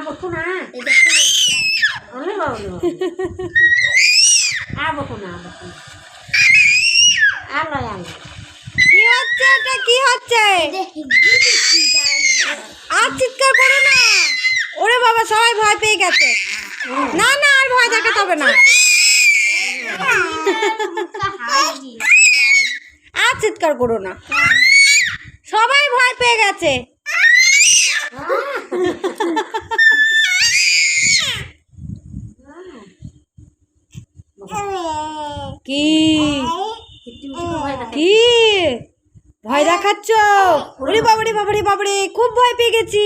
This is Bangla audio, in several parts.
বকু না অনেক বকু না আলো আলো কি হচ্ছে এটা? কি হচ্ছে? আর চিৎকার করো না। ওরে বাবা, সবাই ভয় পেয়ে গেছে। না না, আর ভয় দেখাতে হবে না। আর চিৎকার করো না, সবাই ভয় পেয়ে গেছে। কি কি ভয় দেখাচ্ছ? ওরে বাবারে বাবারে বাবারে, খুব ভয় পেয়ে গেছি।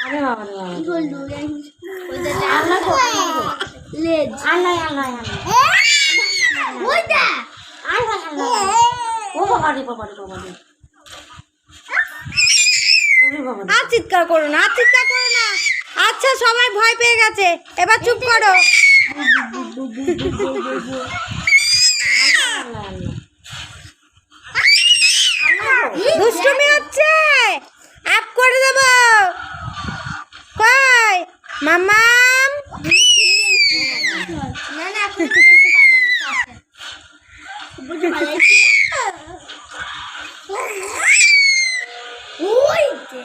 আরে বাবা আর চিৎকার করো না, আর চিৎকার করো না। আচ্ছা, সবাই ভয় পেয়ে গেছে, এবার চুপ করো। আল্লাহ